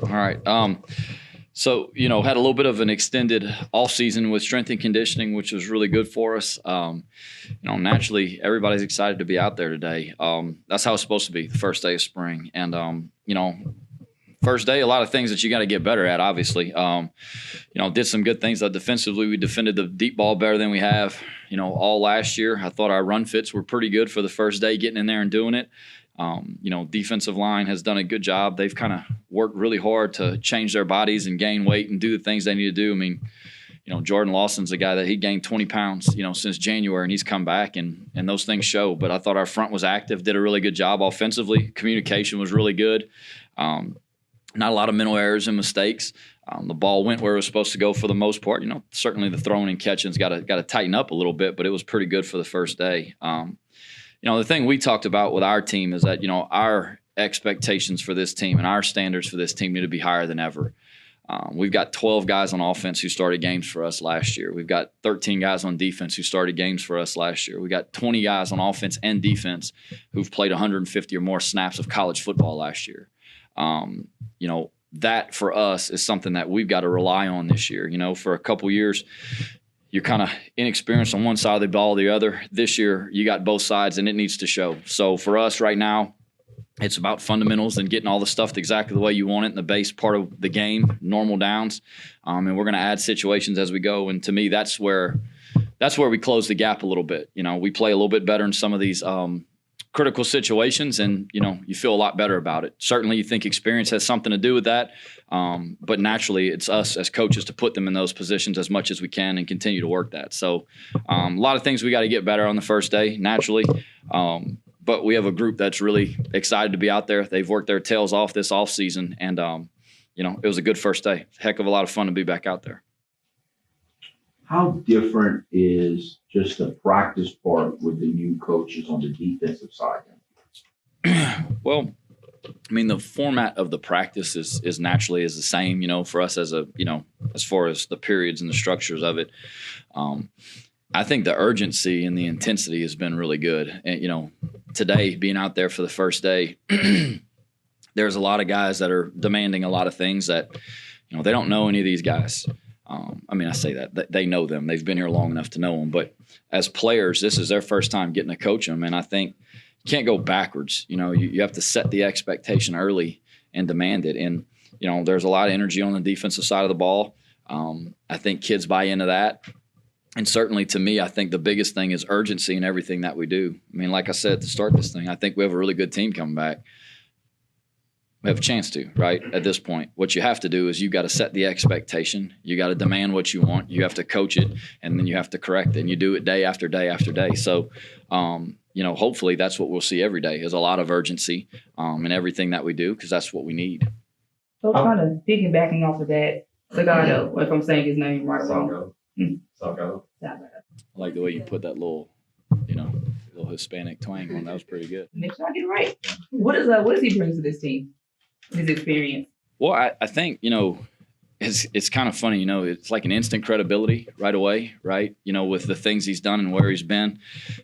All right. So, had a little bit of an extended off season with strength and conditioning, which was really good for us. Naturally, everybody's excited to be out there today. That's how it's supposed to be, the first day of spring. And, first day, a lot of things that you got to get better at, obviously. Did some good things. Defensively, we defended the deep ball better than we have, all last year. I thought our run fits were pretty good for the first day, getting in there and doing it. Defensive line has done a good job. They've kind of worked really hard to change their bodies and gain weight and do the things they need to do. I mean, Jordan Lawson's a guy that he gained 20 pounds, since January, and he's come back and those things show. But I thought our front was active, did a really good job offensively. Communication was really good. Not a lot of mental errors and mistakes. The ball went where it was supposed to go for the most part. Certainly the throwing and catching's got to tighten up a little bit, but it was pretty good for the first day. The thing we talked about with our team is that, our expectations for this team and our standards for this team need to be higher than ever. We've got 12 guys on offense who started games for us last year. We've got 13 guys on defense who started games for us last year. We got 20 guys on offense and defense who've played 150 or more snaps of college football last year. That for us is something that we've got to rely on this year. For a couple years, you're kind of inexperienced on one side of the ball or the other. This year, you got both sides, and it needs to show. So for us right now, it's about fundamentals and getting all the stuff exactly the way you want it in the base part of the game, normal downs. And we're going to add situations as we go. And to me, that's where we close the gap a little bit. We play a little bit better in some of these critical situations, and you feel a lot better about it. Certainly you think experience has something to do with that, but naturally it's us as coaches to put them in those positions as much as we can and continue to work that. So a lot of things we got to get better on the first day, naturally, but we have a group that's really excited to be out there. They've worked their tails off this off season, and it was a good first day. Heck of a lot of fun to be back out there. How different is just the practice part with the new coaches on the defensive side? Well, the format of the practice is naturally the same, for us as as far as the periods and the structures of it. I think the urgency and the intensity has been really good. And, today being out there for the first day, there's a lot of guys that are demanding a lot of things that, they don't know any of these guys. I say that they know them. They've been here long enough to know them. But as players, this is their first time getting to coach them. And I think you can't go backwards. You have to set the expectation early and demand it. And, there's a lot of energy on the defensive side of the ball. I think kids buy into that. And certainly to me, I think the biggest thing is urgency in everything that we do. Like I said, to start this thing, I think we have a really good team coming back. We have a chance to, right, at this point. What you have to do is you got to set the expectation. You got to demand what you want. You have to coach it, and then you have to correct it. And you do it day after day after day. So, hopefully that's what we'll see every day is a lot of urgency in everything that we do, because that's what we need. So kind of piggybacking off of that, Sagado, if I'm saying his name right or wrong. Sagado. I like the way you put that little Hispanic twang on. That was pretty good. Make sure I get it right. What does he bring to this team? His experience. Well, I think, it's kind of funny, it's like an instant credibility right away, right? With the things he's done and where he's been.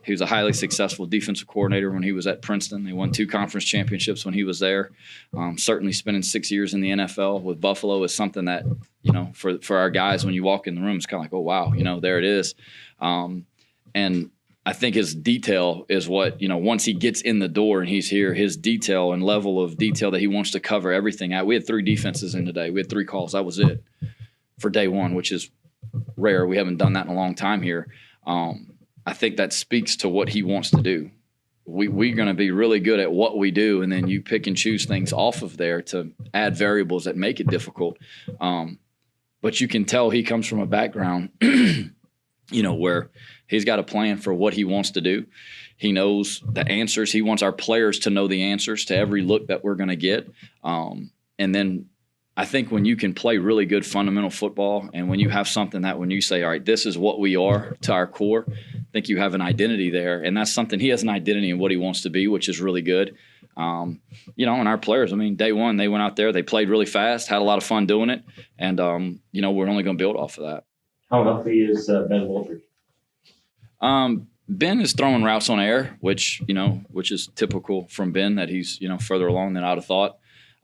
He was a highly successful defensive coordinator when he was at Princeton. They won 2 conference championships when he was there. Certainly spending 6 years in the NFL with Buffalo is something that, for our guys, when you walk in the room, it's kind of like, oh, wow, there it is. And I think his detail is what, once he gets in the door and he's here, his detail and level of detail that he wants to cover everything out. We had 3 defenses in today. We had 3 calls. That was it for day one, which is rare. We haven't done that in a long time here. I think that speaks to what he wants to do. We're going to be really good at what we do, and then you pick and choose things off of there to add variables that make it difficult. But you can tell he comes from a background where he's got a plan for what he wants to do. He knows the answers. He wants our players to know the answers to every look that we're going to get. And then I think when you can play really good fundamental football, and when you have something that when you say, all right, this is what we are to our core, I think you have an identity there. And that's something, he has an identity in what he wants to be, which is really good. And our players, day one, they went out there, they played really fast, had a lot of fun doing it. And, we're only going to build off of that. How healthy is Ben Wolford? Ben is throwing routes on air, which is typical from Ben, that he's, further along than I'd have thought.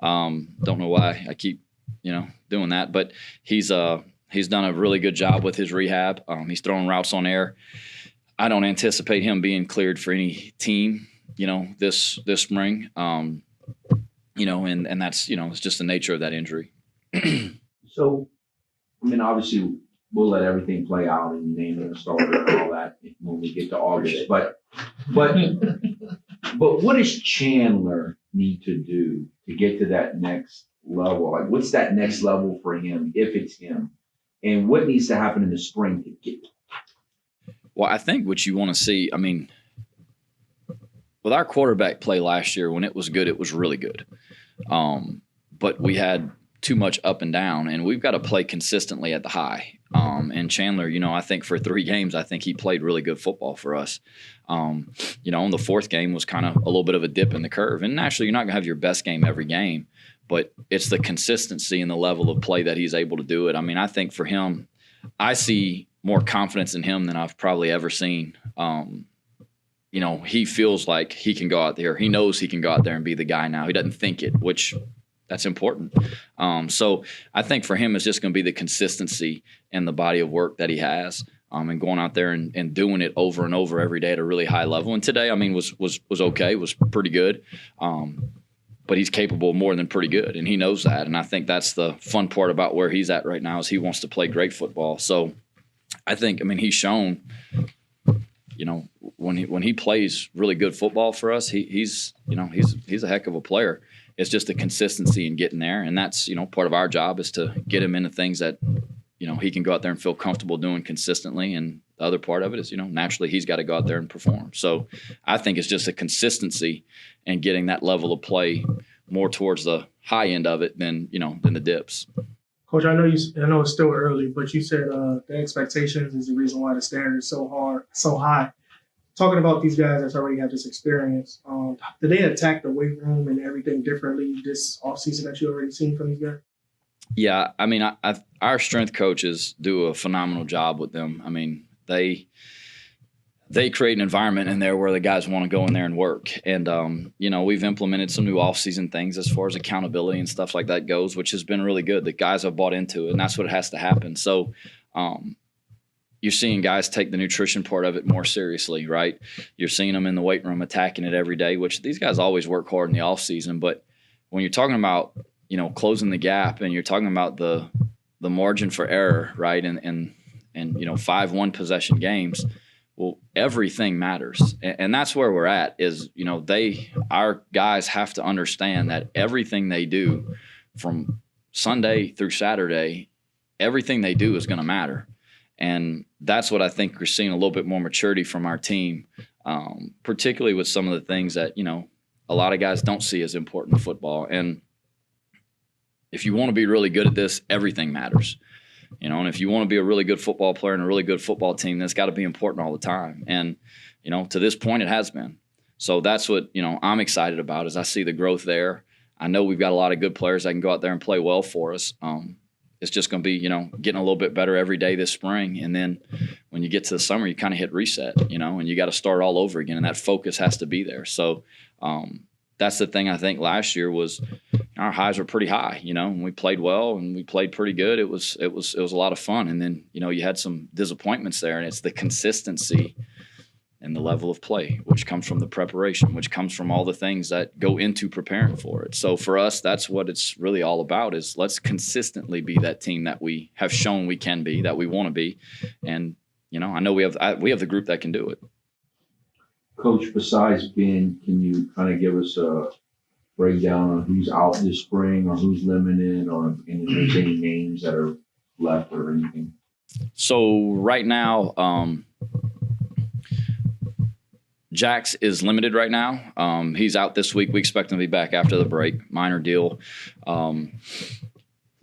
Don't know why I keep, doing that, but he's done a really good job with his rehab. He's throwing routes on air. I don't anticipate him being cleared for any team, this spring. And that's, it's just the nature of that injury. So, obviously, we'll let everything play out and name the starter and all that when we get to August. But what does Chandler need to do to get to that next level? Like, what's that next level for him, if it's him? And what needs to happen in the spring to get? Well, I think what you want to see, with our quarterback play last year, when it was good, it was really good. But we had too much up and down, and we've got to play consistently at the high. And Chandler, I think for 3 games, I think he played really good football for us. In the 4th game was kind of a little bit of a dip in the curve. And naturally, you're not going to have your best game every game, but it's the consistency and the level of play that he's able to do it. I think for him, I see more confidence in him than I've probably ever seen. He feels like he can go out there. He knows he can go out there and be the guy now. He doesn't think it, which that's important. So I think for him, it's just going to be the consistency and the body of work that he has, and going out there and doing it over and over every day at a really high level. And today, was okay, was pretty good. But he's capable of more than pretty good, and he knows that. And I think that's the fun part about where he's at right now is he wants to play great football. So I think, he's shown, when he plays really good football for us, he's a heck of a player. It's just the consistency in getting there, and that's part of our job is to get him into things that he can go out there and feel comfortable doing consistently. And the other part of it is naturally he's got to go out there and perform. So I think it's just a consistency and getting that level of play more towards the high end of it than the dips. Coach, I know it's still early, but you said the expectations is the reason why the standard is so high. Talking about these guys that's already had this experience, did they attack the weight room and everything differently this offseason that you already seen from these guys? Yeah, our strength coaches do a phenomenal job with them. They create an environment in there where the guys want to go in there and work. And, we've implemented some new off-season things as far as accountability and stuff like that goes, which has been really good. The guys have bought into it, and that's what has to happen. So you're seeing guys take the nutrition part of it more seriously, right? You're seeing them in the weight room attacking it every day, which these guys always work hard in the off-season. But when you're talking about, closing the gap and you're talking about the margin for error, right, and 5-1 possession games, well, everything matters. And that's where we're at is, our guys have to understand that everything they do from Sunday through Saturday, everything they do is going to matter. And that's what I think we're seeing a little bit more maturity from our team, particularly with some of the things that, a lot of guys don't see as important in football. And if you want to be really good at this, everything matters. And if you want to be a really good football player and a really good football team, that's got to be important all the time. And, to this point, it has been. So that's what, I'm excited about is I see the growth there. I know we've got a lot of good players that can go out there and play well for us. It's just going to be, getting a little bit better every day this spring. And then when you get to the summer, you kind of hit reset, and you got to start all over again. And that focus has to be there. So that's the thing I think last year was our highs were pretty high, and we played well and we played pretty good. It was a lot of fun. And then, you had some disappointments there, and it's the consistency and the level of play, which comes from the preparation, which comes from all the things that go into preparing for it. So for us, that's what it's really all about is let's consistently be that team that we have shown we can be, that we want to be. And, I know we have the group that can do it. Coach, besides Ben, can you kind of give us a breakdown on who's out this spring or who's limited or any names that are left or anything? So right now, Jax is limited right now. He's out this week. We expect him to be back after the break. Minor deal.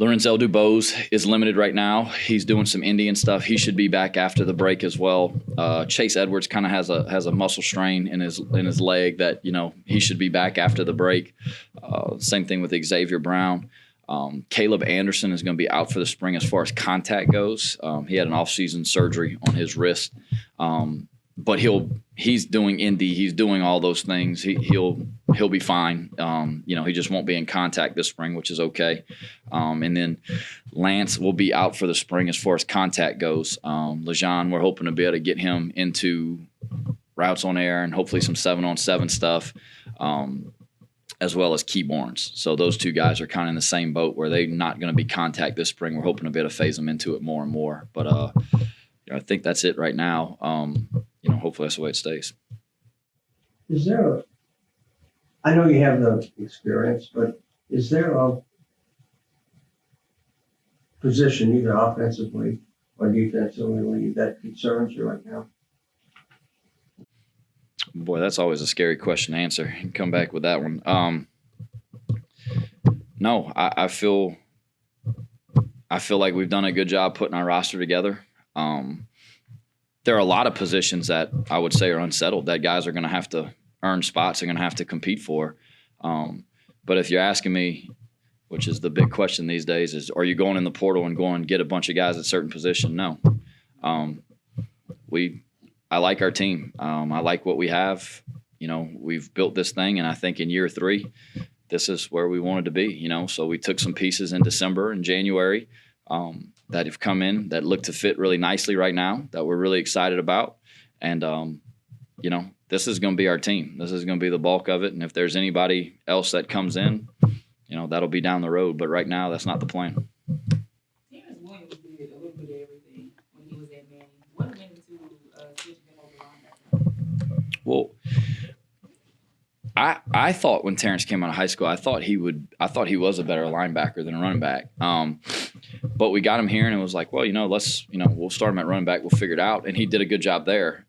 Lorenzel Dubose is limited right now. He's doing some Indian stuff. He should be back after the break as well. Chase Edwards kind of has a muscle strain in his leg that he should be back after the break. Same thing with Xavier Brown. Caleb Anderson is going to be out for the spring as far as contact goes. He had an off-season surgery on his wrist. but he's doing indie. He's doing all those things. He'll be fine. He just won't be in contact this spring, which is okay. And then Lance will be out for the spring as far as contact goes. Lejean, we're hoping to be able to get him into routes on air and hopefully some 7-on-7 stuff, as well as Keyborns. So those two guys are kind of in the same boat where they're not going to be contact this spring. We're hoping to be able to phase them into it more and more. But I think that's it right now. Hopefully that's the way it stays. Is there I know you have the experience, but is there a position, either offensively or defensively, that concerns you right now? Boy, that's always a scary question to answer. You can come back with that one. No, I feel like we've done a good job putting our roster together. There are a lot of positions that I would say are unsettled that guys are going to have to earn spots, they're going to have to compete for. But if you're asking me, which is the big question these days, is are you going in the portal and going and get a bunch of guys at a certain position? No. I like our team. I like what we have. We've built this thing, and I think in year 3, this is where we wanted to be. So we took some pieces in December and January that have come in that look to fit really nicely right now that we're really excited about. And, this is going to be our team. This is going to be the bulk of it. And if there's anybody else that comes in, that'll be down the road. But right now, that's not the plan. Terrence Williams did a little bit of everything when he was at Manning. What went into switching him over linebacker? Well, I thought when Terrence came out of high school, I thought he was a better linebacker than a running back. But we got him here, and it was like, well, we'll start him at running back. We'll figure it out. And he did a good job there.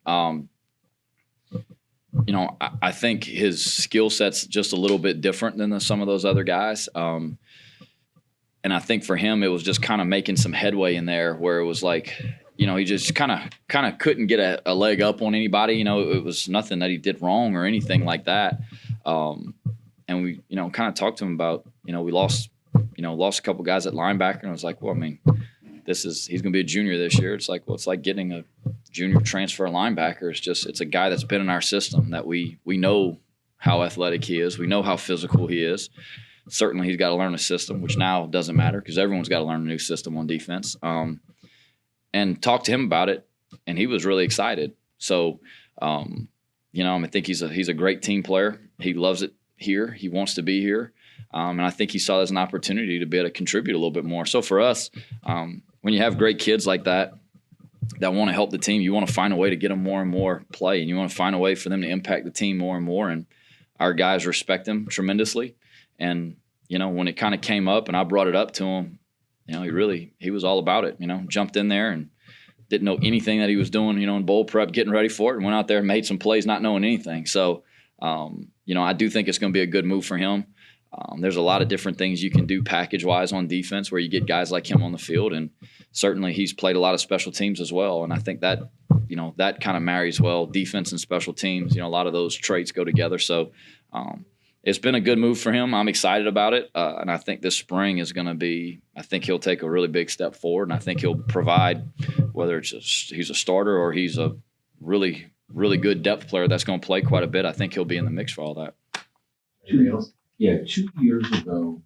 I think his skill set's just a little bit different than some of those other guys. And I think for him, it was just kind of making some headway in there where it was like, he just kind of couldn't get a leg up on anybody. It was nothing that he did wrong or anything like that. And we, kind of talked to him about, we lost a couple guys at linebacker, and I was like, well, he's going to be a junior this year. It's like, well, it's like getting a junior transfer linebacker. It's a guy that's been in our system that we know how athletic he is. We know how physical he is. Certainly he's got to learn a system, which now doesn't matter because everyone's got to learn a new system on defense. And talked to him about it, and he was really excited. So, I think he's a great team player. He loves it here. He wants to be here. And I think he saw it as an opportunity to be able to contribute a little bit more. So for us, when you have great kids like that want to help the team, you want to find a way to get them more and more play, and you want to find a way for them to impact the team more and more. And our guys respect him tremendously. And, when it kind of came up and I brought it up to him, he was all about it, jumped in there and didn't know anything that he was doing, in bowl prep, getting ready for it, and went out there and made some plays not knowing anything. So, I do think it's going to be a good move for him. There's a lot of different things you can do package-wise on defense where you get guys like him on the field, and certainly he's played a lot of special teams as well. And I think that, that kind of marries well, defense and special teams. A lot of those traits go together. So it's been a good move for him. I'm excited about it, and I think this spring is going to be – I think he'll take a really big step forward, and I think he'll provide, whether he's a starter or he's a really, really good depth player that's going to play quite a bit. I think he'll be in the mix for all that. Anything else? Yeah, 2 years ago,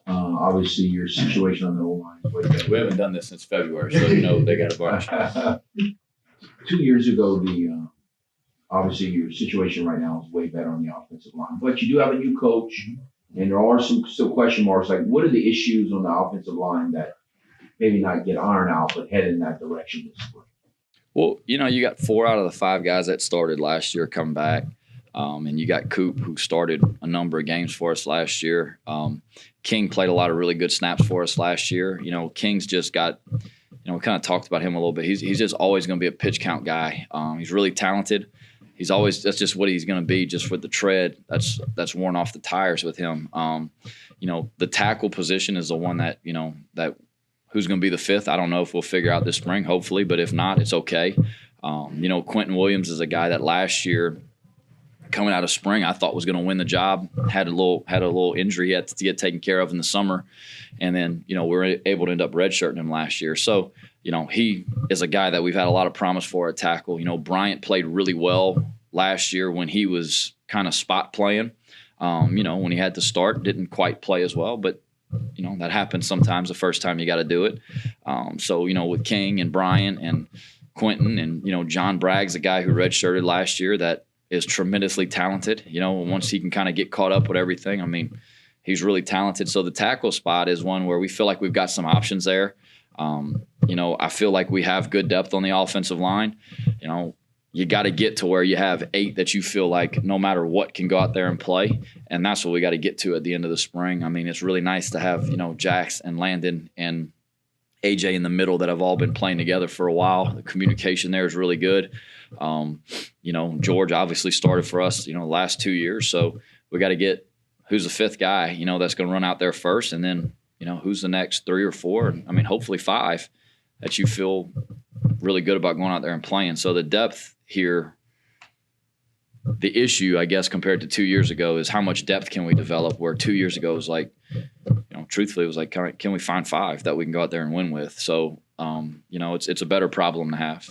obviously your situation on the O-line is way better. We haven't done this since February, so they got a bunch. 2 years ago, obviously your situation right now is way better on the offensive line. But you do have a new coach, and there are some still question marks. Like, what are the issues on the offensive line that maybe not get ironed out, but head in that direction this spring? Well, you got 4 out of the 5 guys that started last year come back. And you got Coop, who started a number of games for us last year. King played a lot of really good snaps for us last year. King's just got, we kind of talked about him a little bit. He's just always going to be a pitch count guy. He's really talented. That's just what he's going to be, just with the tread that's worn off the tires with him. The tackle position is the one that who's going to be the 5th. I don't know if we'll figure out this spring, hopefully, but if not, it's okay. Quentin Williams is a guy that last year coming out of spring, I thought was going to win the job. Had a little injury he had to get taken care of in the summer, and then we were able to end up redshirting him last year. So he is a guy that we've had a lot of promise for at tackle. Bryant played really well last year when he was kind of spot playing. When he had to start, didn't quite play as well, but that happens sometimes the first time you got to do it. So with King and Bryant and Quentin and John Bragg's a guy who redshirted last year that is tremendously talented. Once he can kind of get caught up with everything, I mean, he's really talented. So the tackle spot is one where we feel like we've got some options there. I feel like we have good depth on the offensive line. You got to get to where you have 8 that you feel like no matter what can go out there and play. And that's what we got to get to at the end of the spring. I mean, it's really nice to have, Jax and Landon and AJ in the middle that have all been playing together for a while. The communication there is really good. George obviously started for us, the last 2 years. So we got to get who's the 5th guy, that's going to run out there first. And then, who's the next 3 or 4, I mean, hopefully 5 that you feel really good about going out there and playing. So the depth here, the issue, I guess, compared to 2 years ago is how much depth can we develop, where 2 years ago was like, truthfully, it was like, can we find 5 that we can go out there and win with? So, it's a better problem to have.